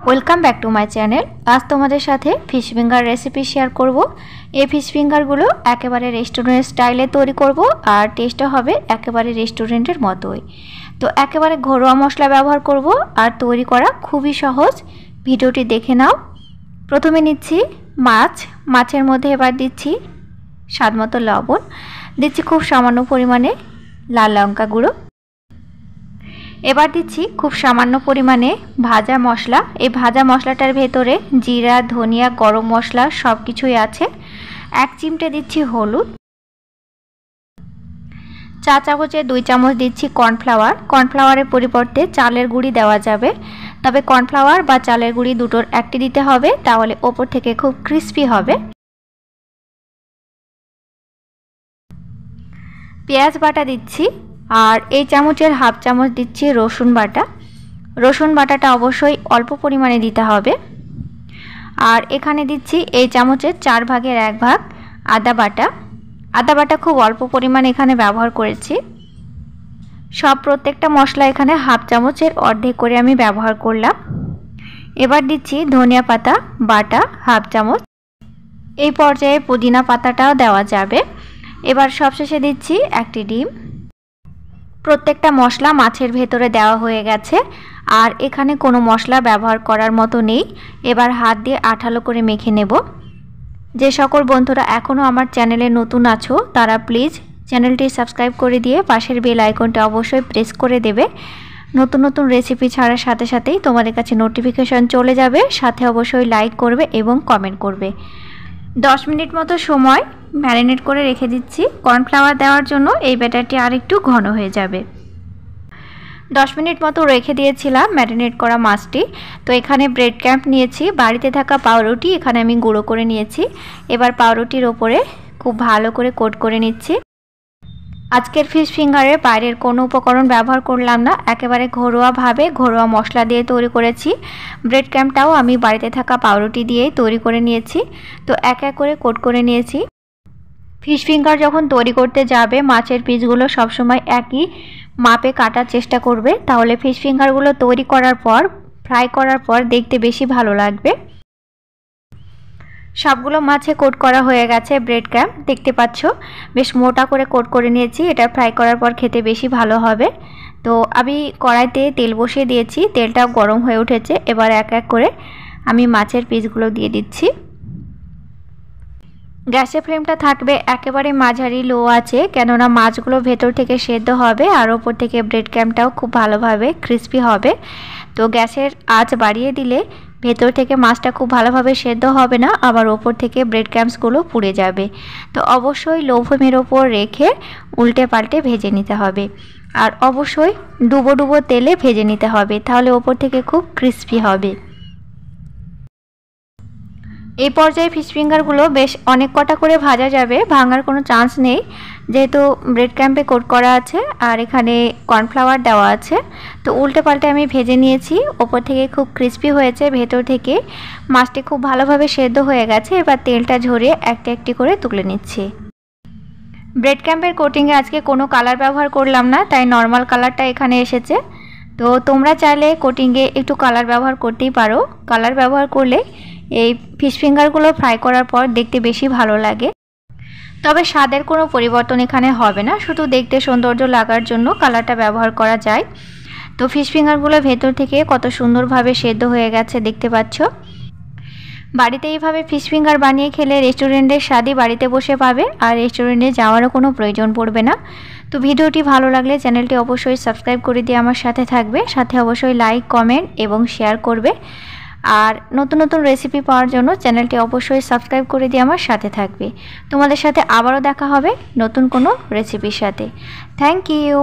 Welcome back to my channel. আজ তোমাদের সাথে ফিশ ফিঙ্গার রেসিপি শেয়ার করব। এই ফিশ ফিঙ্গারগুলো একেবারে রেস্টুরেন্ট স্টাইলে তৈরি করব আর টেস্টও হবে একেবারে রেস্টুরেন্টের মতোই। তো একেবারে ঘরোয়া মশলা ব্যবহার করব আর তৈরি করা খুবই সহজ। ভিডিওটি দেখে নাও। প্রথমে নিচ্ছি মাছের মধ্যে এবার দিচ্ছি স্বাদমতো লবণ, দিচ্ছি খুব সামান্য পরিমাণে লাল লঙ্কা গুঁড়ো, এবার দিচ্ছি খুব সামান্য পরিমাণে ভাজা মশলা। এই ভাজা মশলাটার ভেতরে জিরা, ধনিয়া, গরম মশলা সব কিছুই আছে। 1 চিমটে দিচ্ছি হলুদ, চা চামচে 2 চামচ দিচ্ছি কর্নফ্লাওয়ার। কর্নফ্লাওয়ারের পরিবর্তে চালের গুঁড়ি দেওয়া যাবে, তবে কর্নফ্লাওয়ার বা চালের গুঁড়ি দুটোর একটি দিতে হবে, তাহলে ওপর থেকে খুব ক্রিস্পি হবে। পেঁয়াজ বাটা দিচ্ছি আর এই চামচের হাফ চামচ দিচ্ছি রসুন বাটা। রসুন বাটাটা অবশ্যই অল্প পরিমাণে দিতে হবে। আর এখানে দিচ্ছি এই চামচের 4 ভাগের 1 ভাগ আদা বাটা। আদা বাটা খুব অল্প পরিমাণে এখানে ব্যবহার করেছি। প্রত্যেকটা মশলা এখানে হাফ চামচের অর্ধেক করে আমি ব্যবহার করলাম। এবার দিচ্ছি ধনিয়া পাতা বাটা হাফ চামচ। এই পর্যায়ে পুদিনা পাতাটাও দেওয়া যাবে। এবার সবশেষে দিচ্ছি 1টি ডিম। প্রত্যেকটা মশলা মাছের ভেতরে দেওয়া হয়ে গেছে আর এখানে কোনো মশলা ব্যবহার করার মতো নেই। এবার হাত দিয়ে আঠালো করে মেখে নেব। যে সকল বন্ধুরা এখনও আমার চ্যানেলে নতুন আছো তারা প্লিজ চ্যানেলটি সাবস্ক্রাইব করে দিয়ে পাশের বেল আইকনটা অবশ্যই প্রেস করে দেবে। নতুন নতুন রেসিপি ছাড়ার সাথে সাথেই তোমাদের কাছে নোটিফিকেশন চলে যাবে। সাথে অবশ্যই লাইক করবে এবং কমেন্ট করবে। 10 মিনিট মতো সময় ম্যারিনেট করে রেখে দিচ্ছি। কর্নফ্লাওয়ার দেওয়ার জন্য এই ব্যাটারটি আর একটু ঘন হয়ে যাবে। 10 মিনিট মতো রেখে দিয়েছিলাম ম্যারিনেট করা মাছটি। তো এখানে ব্রেড ক্রাম্ব নিয়েছি, বাড়িতে থাকা পাউরুটি এখানে আমি গুঁড়ো করে নিয়েছি। এবার পাউরুটির ওপরে খুব ভালো করে কোট করে নিচ্ছি। আজকের ফিশ ফিঙ্গারে বাইরের কোনো উপকরণ ব্যবহার করলাম না, একেবারে ঘরোয়াভাবে ঘরোয়া মশলা দিয়ে তৈরি করেছি। ব্রেড ক্রাম্বটাও আমি বাড়িতে থাকা পাউরুটি দিয়েই তৈরি করে নিয়েছি। তো এক এক করে কোট করে নিয়েছি। ফিশ ফিঙ্গার যখন তৈরি করতে যাবে মাছের পিসগুলো সবসময় একই মাপে কাটার চেষ্টা করবে, তাহলে ফিশ ফিঙ্গারগুলো তৈরি করার পর ফ্রাই করার পর দেখতে বেশি ভালো লাগবে। সবগুলো মাছে কোট করা হয়ে গেছে ব্রেড ক্রাম্ব, দেখতে পাচ্ছ বেশ মোটা করে কোট করে নিয়েছি। এটা ফ্রাই করার পর খেতে বেশি ভালো হবে। তো আমি কড়াইতে তেল বসিয়ে দিয়েছি, তেলটাও গরম হয়ে উঠেছে। এবার এক এক করে আমি মাছের পিসগুলো দিয়ে দিচ্ছি। গ্যাসের ফ্লেমটা থাকবে একেবারে মাঝারি লো আছে, কেননা মাছগুলো ভেতর থেকে সেদ্ধ হবে আর ওপর থেকে ব্রেড ক্রাম্বটাও খুব ভালোভাবে ক্রিস্পি হবে। তো গ্যাসের আঁচ বাড়িয়ে দিলে ভেতর থেকে মাছটা খুব ভালোভাবে সেদ্ধ হবে না, আবার ওপর থেকে ব্রেড ক্রাম্বসগুলো পুড়ে যাবে। তো অবশ্যই লো ফ্লেমের ওপর রেখে উল্টে পাল্টে ভেজে নিতে হবে। আর অবশ্যই ডুবো ডুবো তেলে ভেজে নিতে হবে, তাহলে ওপর থেকে খুব ক্রিস্পি হবে। এই পর্যায়ে ফিশ ফিঙ্গারগুলো বেশ অনেক কটা করে ভাজা যাবে, ভাঙার কোনো চান্স নেই, যেহেতু ব্রেড ক্রাম্বে কোট করা আছে আর এখানে কর্নফ্লাওয়ার দেওয়া আছে। তো উল্টে পাল্টে আমি ভেজে নিয়েছি। ওপর থেকে খুব ক্রিস্পি হয়েছে, ভেতর থেকে মাছটি খুব ভালোভাবে সেদ্ধ হয়ে গেছে। এবার তেলটা ঝরিয়ে একটি একটি করে তুলে নিচ্ছি। ব্রেড ক্রাম্বের কোটিংয়ে আজকে কোনো কালার ব্যবহার করলাম না, তাই নর্মাল কালারটা এখানে এসেছে। তো তোমরা চাইলে কোটিংয়ে একটু কালার ব্যবহার করতেই পারো। কালার ব্যবহার করলে এই ফিশ ফিঙ্গারগুলো ফ্রাই করার পর দেখতে বেশি ভালো লাগে। তবে স্বাদের কোনো পরিবর্তন এখানে হবে না, শুধু দেখতে সৌন্দর্য লাগার জন্য কালারটা ব্যবহার করা যায়। তো ফিশ ফিঙ্গারগুলো ভেতর থেকে কত সুন্দরভাবে সেদ্ধ হয়ে গেছে দেখতে পাচ্ছ। বাড়িতে এইভাবে ফিশ ফিঙ্গার বানিয়ে খেলে রেস্টুরেন্টের স্বাদই বাড়িতে বসে পাবে আর রেস্টুরেন্টে যাওয়ারও কোনো প্রয়োজন পড়বে না। তো ভিডিওটি ভালো লাগলে চ্যানেলটি অবশ্যই সাবস্ক্রাইব করে দিয়ে আমার সাথে থাকবে। সাথে অবশ্যই লাইক, কমেন্ট এবং শেয়ার করবে। আর নতুন নতুন রেসিপি পাওয়ার জন্য চ্যানেলটি অবশ্যই সাবস্ক্রাইব করে দিয়ে আমার সাথে থাকবে। তোমাদের সাথে আবারও দেখা হবে নতুন কোনো রেসিপির সাথে। Thank you.